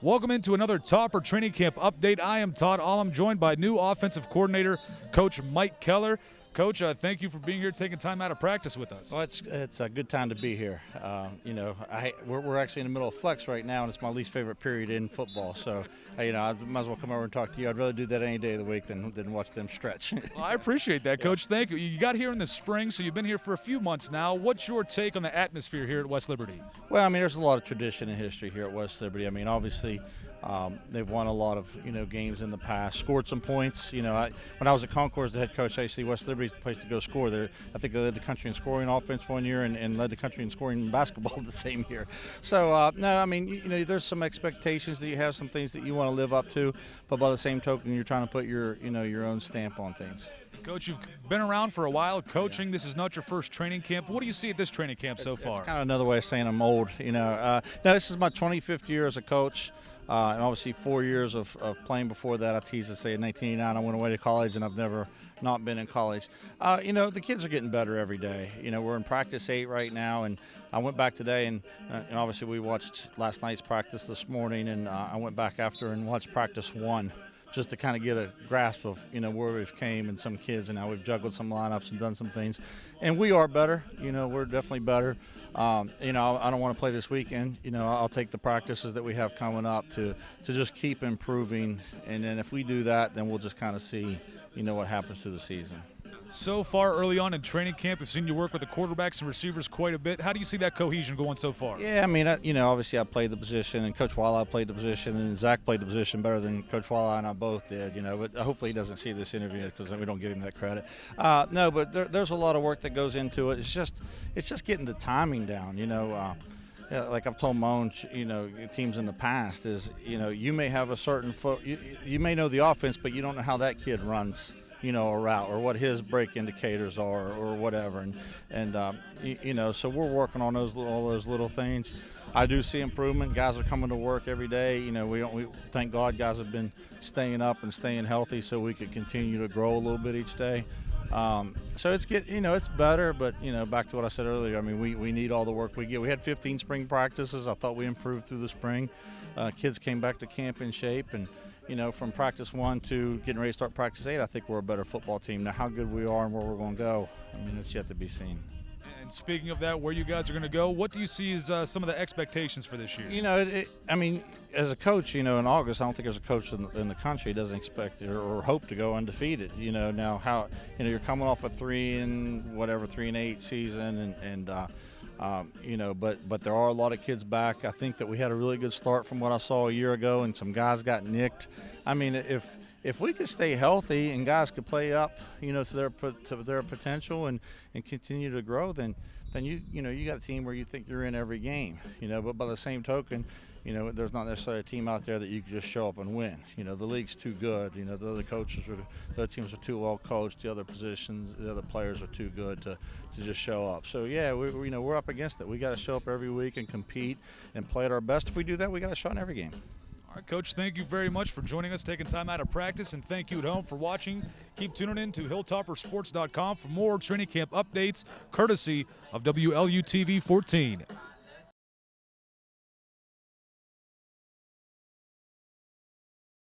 Welcome into another Topper Training Camp update. I am Todd Allum, joined by new offensive coordinator, Coach Mike Kellar. Coach, thank you for being here, taking time out of practice with us. Well, it's a good time to be here. We're actually in the middle of flex right now, and it's my least favorite period in football. So, I might as well come over and talk to you. I'd rather do that any day of the week than watch them stretch. Well, I appreciate that, Coach. Thank you. You got here in the spring, so you've been here for a few months now. What's your take on the atmosphere here at West Liberty? Well, there's a lot of tradition and history here at West Liberty. Obviously, they've won a lot of games in the past, scored some points. When I was at Concord as the head coach, I used to see West Liberty's the place to go score. I think they led the country in scoring offense one year and led the country in scoring basketball the same year. So there's some expectations that you have, some things that you want to live up to, but by the same token, you're trying to put your own stamp on things. Coach, you've been around for a while coaching. This is not your first training camp. What do you see at this training camp so far? It's kind of another way of saying I'm old. Now, this is my 25th year as a coach, and obviously 4 years of playing before that. I tease to say in 1989 I went away to college, and I've never not been in college. The kids are getting better every day. We're in practice 8 right now, and I went back today, and obviously we watched last night's practice this morning, and I went back after and watched practice 1. Just to kind of get a grasp of, where we've came and some kids and how we've juggled some lineups and done some things. And we are better, we're definitely better. I don't want to play this weekend. I'll take the practices that we have coming up to just keep improving. And then if we do that, then we'll just kind of see, what happens to the season. So far early on in training camp, we've seen you work with the quarterbacks and receivers quite a bit. How do you see that cohesion going so far? Yeah, obviously I played the position, and Coach Walla played the position, and Zach played the position better than Coach Walla and I both did, but hopefully he doesn't see this interview because we don't give him that credit. No, but there's a lot of work that goes into it. It's just getting the timing down, like I've told my own, teams in the past is, you may have a certain you may know the offense, but you don't know how that kid runs, a route or what his break indicators are or whatever. So we're working on all those little things. I do see improvement. Guys are coming to work every day. We thank God guys have been staying up and staying healthy so we could continue to grow a little bit each day. So it's better, but back to what I said earlier. We need all the work we get. We had 15 spring practices. I thought we improved through the spring. Kids came back to camp in shape, and from practice 1 to getting ready to start practice 8, I think we're a better football team. Now, how good we are and where we're going to go, it's yet to be seen. And speaking of that, where you guys are going to go, what do you see as some of the expectations for this year? As a coach, in August, I don't think there's a coach in the country that doesn't expect or hope to go undefeated. Now how you're coming off a 3-8 season, but there are a lot of kids back. I think that we had a really good start from what I saw a year ago, and some guys got nicked. If we could stay healthy and guys could play up, to their potential and continue to grow, then you got a team where you think you're in every game, But by the same token, there's not necessarily a team out there that you can just show up and win. The league's too good. The other the teams are too well coached. The other players are too good to just show up. So yeah, we're up against it. We got to show up every week and compete and play at our best. If we do that, we got a shot in every game. All right, Coach, thank you very much for joining us, taking time out of practice, and thank you at home for watching. Keep tuning in to hilltoppersports.com for more training camp updates, courtesy of WLU TV 14.